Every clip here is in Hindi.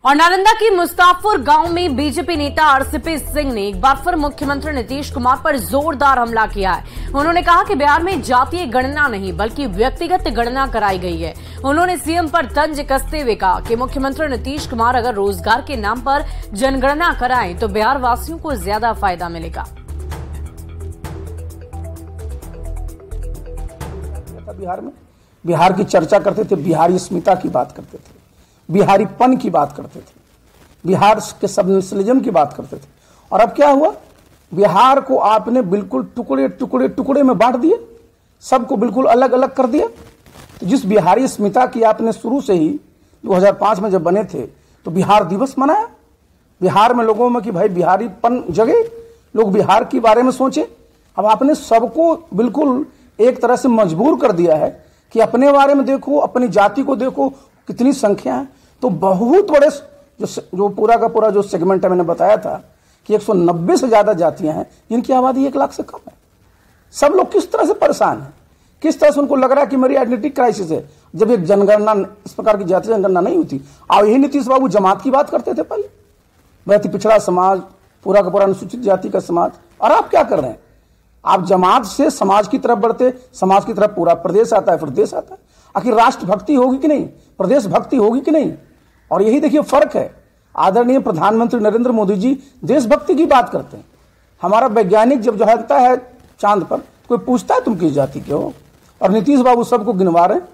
और नालंदा की मुस्ताफपुर गांव में बीजेपी नेता आरसीपी सिंह ने एक बार फिर मुख्यमंत्री नीतीश कुमार पर जोरदार हमला किया है। उन्होंने कहा कि बिहार में जातीय गणना नहीं बल्कि व्यक्तिगत गणना कराई गई है। उन्होंने सीएम पर तंज कसते हुए कहा कि मुख्यमंत्री नीतीश कुमार अगर रोजगार के नाम पर जनगणना कराएं तो बिहार वासियों को ज्यादा फायदा मिलेगा। बिहार की चर्चा करते थे, बिहारी अस्मिता की बात करते थे, बिहारीपन की बात करते थे, बिहार के सब नेशनलिज्म की बात करते थे। और अब क्या हुआ, बिहार को आपने बिल्कुल टुकड़े टुकड़े टुकड़े में बांट दिया, सबको बिल्कुल अलग अलग कर दिया। तो जिस बिहारी अस्मिता की आपने शुरू से ही 2005 में जब बने थे तो बिहार दिवस मनाया, बिहार में लोगों में कि भाई बिहारीपन जगे, लोग बिहार के बारे में सोचे। अब आपने सबको बिल्कुल एक तरह से मजबूर कर दिया है कि अपने बारे में देखो, अपनी जाति को देखो, कितनी संख्या है। तो बहुत बड़े जो पूरा का पूरा जो सेगमेंट है, मैंने बताया था कि 190 से ज्यादा जातियां हैं जिनकी आबादी 1 लाख से कम है। सब लोग किस तरह से परेशान हैं, किस तरह से उनको लग रहा है कि मेरी आइडेंटिटी क्राइसिस है, जब एक जनगणना इस प्रकार की जातीय जनगणना नहीं होती। और यही नीतीश बाबू जमात की बात करते थे पहले, बहुत ही पिछड़ा समाज, पूरा का पूरा अनुसूचित जाति का समाज। और आप क्या कर रहे हैं, आप जमात से समाज की तरफ बढ़ते, समाज की तरफ पूरा प्रदेश आता है, फिर देश आता है। आखिर राष्ट्र भक्ति होगी कि नहीं, प्रदेश भक्ति होगी कि नहीं। और यही देखिए फर्क है, आदरणीय प्रधानमंत्री नरेंद्र मोदी जी देशभक्ति की बात करते हैं। हमारा वैज्ञानिक जब जाता है चांद पर, कोई पूछता है तुम किस जाति के हो, और नीतीश बाबू सबको गिनवा रहे हैं।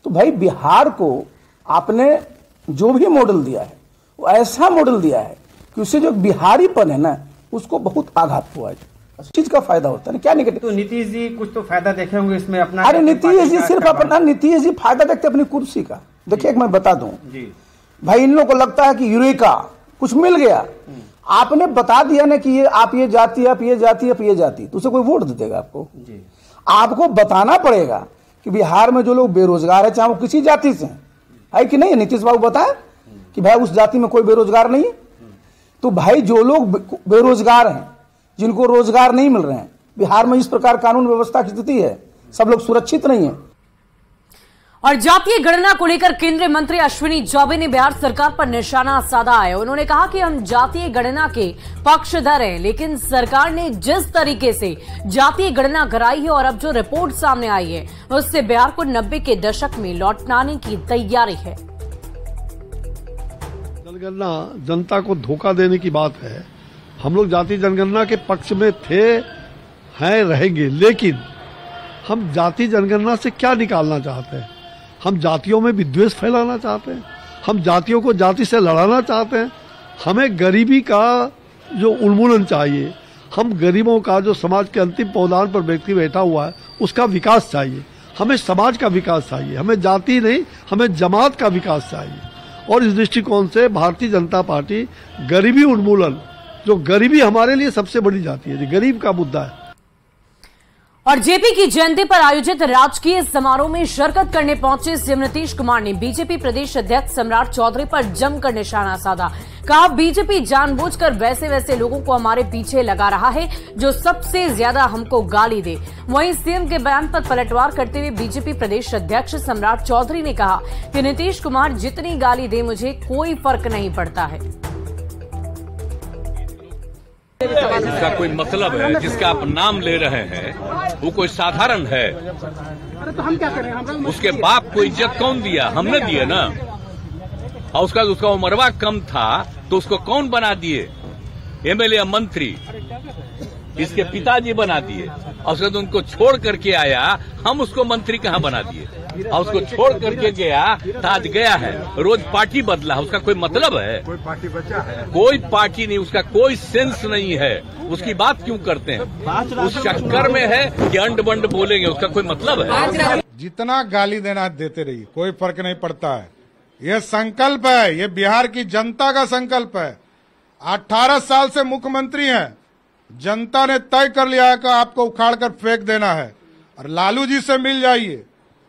तो भाई बिहार को आपने जो भी मॉडल दिया है वो ऐसा मॉडल दिया है कि उससे जो बिहारीपन है ना, उसको बहुत आघात हुआ है, चीज का फायदा होता है। क्या निगेटिव, तो नीतीश जी कुछ तो फायदा देखे होंगे इसमें अपना। अरे नीतीश जी सिर्फ अपना, नीतीश जी फायदा देखते अपनी कुर्सी का। देखिए एक मैं बता दूं जी, भाई इन लोगों को लगता है कि यूरेका कुछ मिल गया, आपने बता दिया ना कि ये आप ये जाति, आप ये जाति, आप ये जाति, तो उसे कोई वोट दे देगा आपको जी। आपको बताना पड़ेगा कि बिहार में जो लोग बेरोजगार है, चाहे वो किसी जाति से है कि नहीं है। नीतीश बाबू बताए कि भाई उस जाति में कोई बेरोजगार नहीं है। तो भाई जो लोग बेरोजगार हैं, जिनको रोजगार नहीं मिल रहे हैं, बिहार में इस प्रकार कानून व्यवस्था की स्थिति है, सब लोग सुरक्षित नहीं है। और जातीय गणना को लेकर केंद्रीय मंत्री अश्विनी चौबे ने बिहार सरकार पर निशाना साधा है। उन्होंने कहा कि हम जातीय गणना के पक्षधर हैं, लेकिन सरकार ने जिस तरीके से जातीय गणना कराई है और अब जो रिपोर्ट सामने आई है, उससे बिहार को 90 के दशक में लौटाने की तैयारी है। जनगणना जनता को धोखा देने की बात है। हम लोग जातीय जनगणना के पक्ष में थे, हैं, रहेंगे, लेकिन हम जातीय जनगणना से क्या निकालना चाहते हैं? हम जातियों में विद्वेष फैलाना चाहते हैं, हम जातियों को जाति से लड़ाना चाहते हैं। हमें गरीबी का जो उन्मूलन चाहिए, हम गरीबों का जो समाज के अंतिम पौधान पर व्यक्ति बैठा हुआ है उसका विकास चाहिए। हमें समाज का विकास चाहिए, हमें जाति नहीं, हमें जमात का विकास चाहिए। और इस दृष्टिकोण से भारतीय जनता पार्टी गरीबी उन्मूलन, जो गरीबी हमारे लिए सबसे बड़ी जाती है, जो गरीब का मुद्दा है। और जेपी की जयंती पर आयोजित राजकीय समारोह में शिरकत करने पहुंचे सीएम नीतीश कुमार ने बीजेपी प्रदेश अध्यक्ष सम्राट चौधरी पर जमकर निशाना साधा। कहा बीजेपी जानबूझकर वैसे लोगों को हमारे पीछे लगा रहा है जो सबसे ज्यादा हमको गाली दे। वहीं सीएम के बयान पर पलटवार करते हुए बीजेपी प्रदेश अध्यक्ष सम्राट चौधरी ने कहा कि नीतीश कुमार जितनी गाली दे मुझे कोई फर्क नहीं पड़ता है। जिसका कोई मतलब है, जिसका आप नाम ले रहे हैं, वो कोई साधारण है? अरे तो हम क्या करें? उसके बाप को इज्जत कौन दिया? हमने दिए ना। और उसका उम्रवा कम था तो उसको कौन बना दिए? एमएलए, मंत्री, इसके पिताजी बना दिए। और उसके तो उनको छोड़ करके आया, हम उसको मंत्री कहाँ बना दिए? और उसको छोड़ करके गया तो आज गया है, रोज पार्टी बदला। उसका कोई मतलब है? कोई पार्टी बचा है? कोई पार्टी नहीं, उसका कोई सेंस नहीं है। उसकी बात क्यों करते हैं? उस चक्कर में है कि अंड बंड बोलेंगे, उसका कोई मतलब है? जितना गाली देना देते रहिए, कोई फर्क नहीं पड़ता है। ये संकल्प है, ये बिहार की जनता का संकल्प है। 18 साल से मुख्यमंत्री हैं, जनता ने तय कर लिया है कि आपको उखाड़ कर फेंक देना है। और लालू जी से मिल जाइए,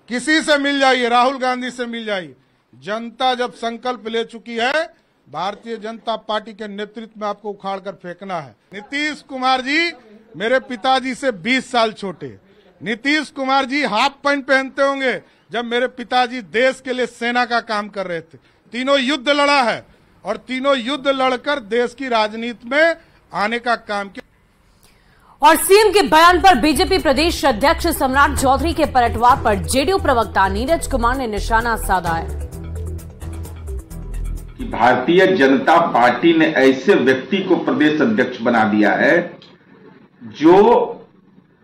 किसी से मिल जाइए, राहुल गांधी से मिल जाइए। जनता जब संकल्प ले चुकी है, भारतीय जनता पार्टी के नेतृत्व में आपको उखाड़ कर फेंकना है। नीतीश कुमार जी मेरे पिताजी से 20 साल छोटे। नीतीश कुमार जी हाफ पैंट पहनते होंगे जब मेरे पिताजी देश के लिए सेना का काम कर रहे थे। तीनों युद्ध लड़ा है, और तीनों युद्ध लड़कर देश की राजनीति में आने का काम किया। और सीएम के बयान पर बीजेपी प्रदेश अध्यक्ष सम्राट चौधरी के पलटवार पर जेडीयू प्रवक्ता नीरज कुमार ने निशाना साधा है कि भारतीय जनता पार्टी ने ऐसे व्यक्ति को प्रदेश अध्यक्ष बना दिया है जो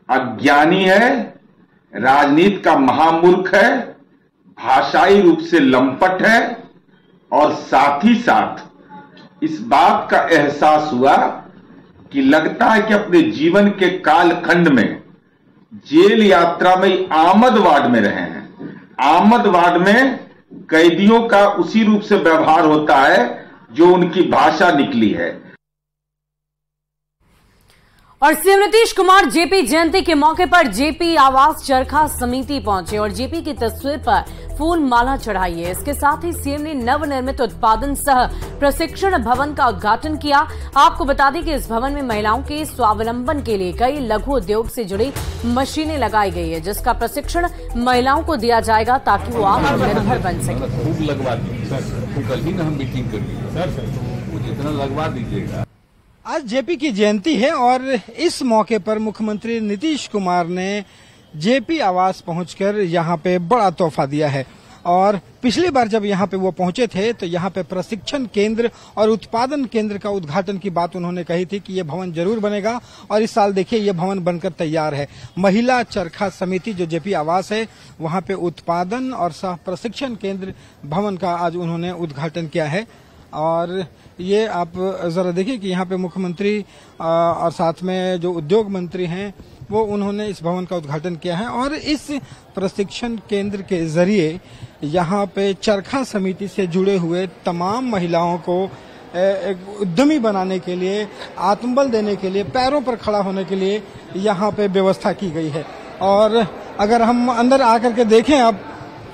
अज्ञानी है, राजनीति का महामूर्ख है, भाषाई रूप से लंपट है और साथ ही साथ इस बात का एहसास हुआ कि लगता है कि अपने जीवन के कालखंड में जेल यात्रा में आमद वार्ड में रहे हैं। आमद वार्ड में कैदियों का उसी रूप से व्यवहार होता है जो उनकी भाषा निकली है। और सीएम नीतीश कुमार जेपी जयंती के मौके पर जेपी आवास चरखा समिति पहुंचे और जेपी की तस्वीर पर फूल माला चढ़ाई है। इसके साथ ही सीएम ने नवनिर्मित उत्पादन सह प्रशिक्षण भवन का उद्घाटन किया। आपको बता दें कि इस भवन में महिलाओं के स्वावलंबन के लिए कई लघु उद्योग से जुड़ी मशीनें लगाई गई है, जिसका प्रशिक्षण महिलाओं को दिया जाएगा ताकि वो आत्मनिर्भर बन सके। खूब लगवा दीजिए, कल ही ना हम मीटिंग करिए, मुझे इतना लगवा दीजिएगा। आज जेपी की जयंती है और इस मौके पर मुख्यमंत्री नीतीश कुमार ने जेपी आवास पहुंचकर यहां पे बड़ा तोहफा दिया है। और पिछली बार जब यहां पे वो पहुंचे थे तो यहां पे प्रशिक्षण केंद्र और उत्पादन केंद्र का उद्घाटन की बात उन्होंने कही थी कि ये भवन जरूर बनेगा और इस साल देखिए ये भवन बनकर तैयार है। महिला चरखा समिति जो जेपी आवास है वहां पे उत्पादन और सह प्रशिक्षण केंद्र भवन का आज उन्होंने उद्घाटन किया है। और ये आप जरा देखिए कि यहाँ पे मुख्यमंत्री और साथ में जो उद्योग मंत्री हैं वो उन्होंने इस भवन का उद्घाटन किया है। और इस प्रशिक्षण केंद्र के जरिए यहाँ पे चरखा समिति से जुड़े हुए तमाम महिलाओं को एक उद्यमी बनाने के लिए, आत्मबल देने के लिए, पैरों पर खड़ा होने के लिए यहाँ पे व्यवस्था की गई है। और अगर हम अंदर आकर के देखें अब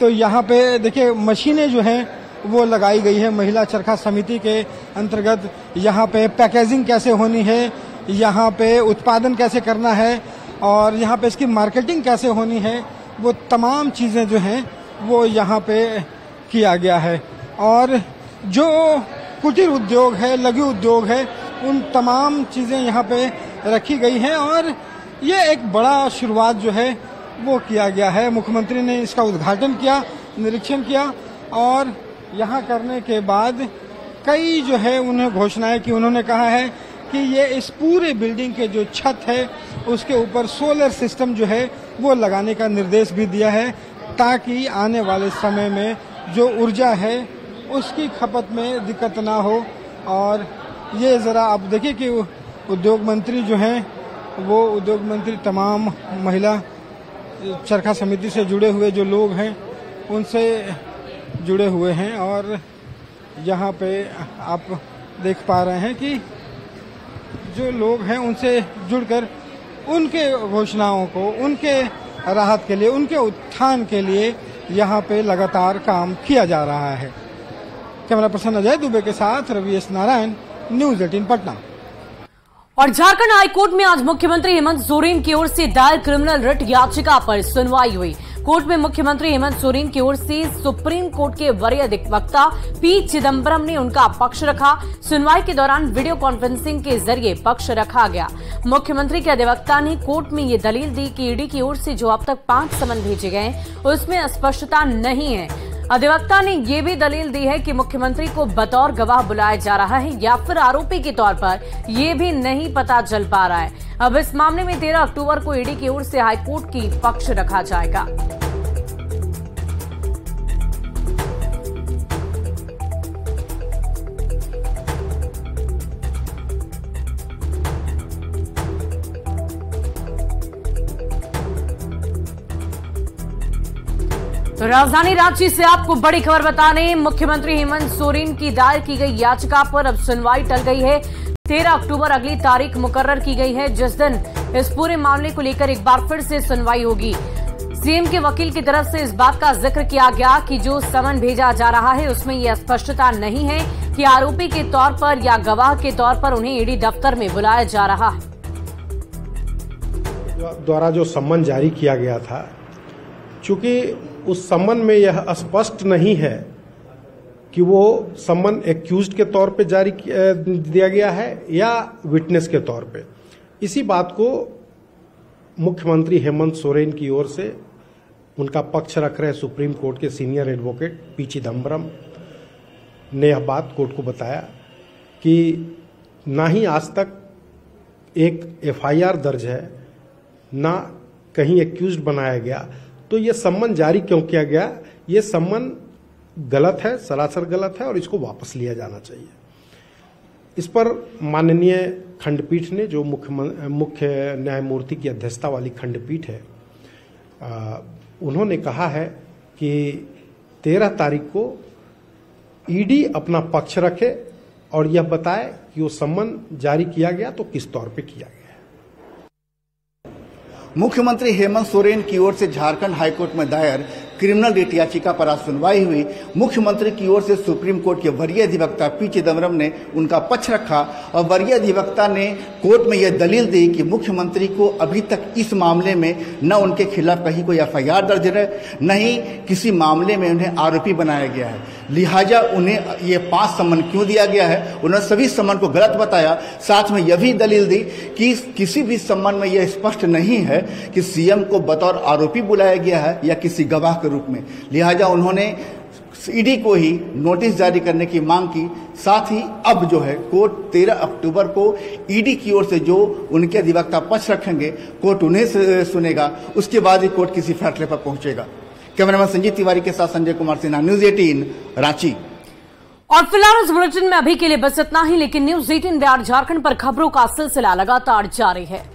तो यहाँ पे देखिए मशीनें जो हैं वो लगाई गई है। महिला चरखा समिति के अंतर्गत यहाँ पे पैकेजिंग कैसे होनी है, यहाँ पे उत्पादन कैसे करना है और यहाँ पे इसकी मार्केटिंग कैसे होनी है, वो तमाम चीजें जो हैं वो यहाँ पे किया गया है। और जो कुटीर उद्योग है, लघु उद्योग है, उन तमाम चीजें यहाँ पे रखी गई हैं और ये एक बड़ा शुरुआत जो है वो किया गया है। मुख्यमंत्री ने इसका उद्घाटन किया, निरीक्षण किया और यहाँ करने के बाद कई जो है उन्हें घोषणाएं की। उन्होंने कहा है कि ये इस पूरे बिल्डिंग के जो छत है उसके ऊपर सोलर सिस्टम जो है वो लगाने का निर्देश भी दिया है ताकि आने वाले समय में जो ऊर्जा है उसकी खपत में दिक्कत ना हो। और ये ज़रा आप देखिए कि उद्योग मंत्री जो हैं वो उद्योग मंत्री तमाम महिला चरखा समिति से जुड़े हुए जो लोग हैं उनसे जुड़े हुए हैं। और यहाँ पे आप देख पा रहे हैं कि जो लोग हैं उनसे जुड़कर उनके घोषणाओं को, उनके राहत के लिए, उनके उत्थान के लिए यहाँ पे लगातार काम किया जा रहा है। कैमरा पर्सन अजय दुबे के साथ रवि एस नारायण, न्यूज 18 पटना। और झारखंड हाईकोर्ट में आज मुख्यमंत्री हेमंत सोरेन की ओर से दायर क्रिमिनल रिट याचिका पर सुनवाई हुई। कोर्ट में मुख्यमंत्री हेमंत सोरेन की ओर से सुप्रीम कोर्ट के वरीय अधिवक्ता पी चिदम्बरम ने उनका पक्ष रखा। सुनवाई के दौरान वीडियो कॉन्फ्रेंसिंग के जरिए पक्ष रखा गया। मुख्यमंत्री के अधिवक्ता ने कोर्ट में ये दलील दी कि ईडी की ओर से जो अब तक 5 समन भेजे गए उसमें अस्पष्टता नहीं है। अधिवक्ता ने ये भी दलील दी है कि मुख्यमंत्री को बतौर गवाह बुलाया जा रहा है या फिर आरोपी के तौर पर ये भी नहीं पता चल पा रहा है। अब इस मामले में 13 अक्टूबर को ईडी की ओर से हाईकोर्ट की पक्ष रखा जाएगा। तो राजधानी रांची से आपको बड़ी खबर बता दें, मुख्यमंत्री हेमंत सोरेन की दायर की गई याचिका पर अब सुनवाई टल गई है। 13 अक्टूबर अगली तारीख मुकर्रर की गई है, जिस दिन इस पूरे मामले को लेकर एक बार फिर से सुनवाई होगी। सीएम के वकील की तरफ से इस बात का जिक्र किया गया कि जो समन भेजा जा रहा है उसमें यह स्पष्टता नहीं है कि आरोपी के तौर पर या गवाह के तौर पर उन्हें ईडी दफ्तर में बुलाया जा रहा है। द्वारा जो सम्मन जारी किया गया था, चूंकि उस सम्मन में यह स्पष्ट नहीं है कि वो सम्मन एक्यूज्ड के तौर पे जारी दिया गया है या विटनेस के तौर पे। इसी बात को मुख्यमंत्री हेमंत सोरेन की ओर से उनका पक्ष रख रहे सुप्रीम कोर्ट के सीनियर एडवोकेट पी चिदम्बरम ने यह बात कोर्ट को बताया कि ना ही आज तक एक एफआईआर दर्ज है, ना कहीं एक्यूज्ड बनाया गया, तो ये सम्मन जारी क्यों किया गया? ये सम्मन गलत है, सरासर गलत है और इसको वापस लिया जाना चाहिए। इस पर माननीय खंडपीठ ने, जो मुख्य न्यायमूर्ति की अध्यक्षता वाली खंडपीठ है, उन्होंने कहा है कि 13 तारीख को ईडी अपना पक्ष रखे और यह बताए कि वो सम्मन जारी किया गया तो किस तौर पे किया गया। मुख्यमंत्री हेमंत सोरेन की ओर से झारखंड हाईकोर्ट में दायर क्रिमिनल रिट याचिका पर आज सुनवाई हुई। मुख्यमंत्री की ओर से सुप्रीम कोर्ट के वरीय अधिवक्ता पी चिदम्बरम ने उनका पक्ष रखा और वरीय अधिवक्ता ने कोर्ट में यह दलील दी कि मुख्यमंत्री को अभी तक इस मामले में न उनके खिलाफ कहीं कोई एफआईआर दर्ज है, न ही किसी मामले में उन्हें आरोपी बनाया गया है, लिहाजा उन्हें ये 5 सम्मन क्यों दिया गया है। उन्होंने सभी सम्मन को गलत बताया। साथ में यह भी दलील दी कि किसी भी सम्मन में यह स्पष्ट नहीं है कि सीएम को बतौर आरोपी बुलाया गया है या किसी गवाह के रूप में, लिहाजा उन्होंने ईडी को ही नोटिस जारी करने की मांग की। साथ ही अब जो है कोर्ट 13 अक्टूबर को ईडी की ओर से जो उनके अधिवक्ता पक्ष रखेंगे, कोर्ट उन्हें सुनेगा, उसके बाद ही कोर्ट किसी फैसले पर पहुंचेगा। कैमरामैन संजीव तिवारी के साथ संजय कुमार सिन्हा, न्यूज 18 रांची। और फिलहाल इस बुलेटिन में अभी के लिए बस इतना ही, लेकिन न्यूज 18 बिहार झारखंड पर खबरों का सिलसिला लगातार जारी है।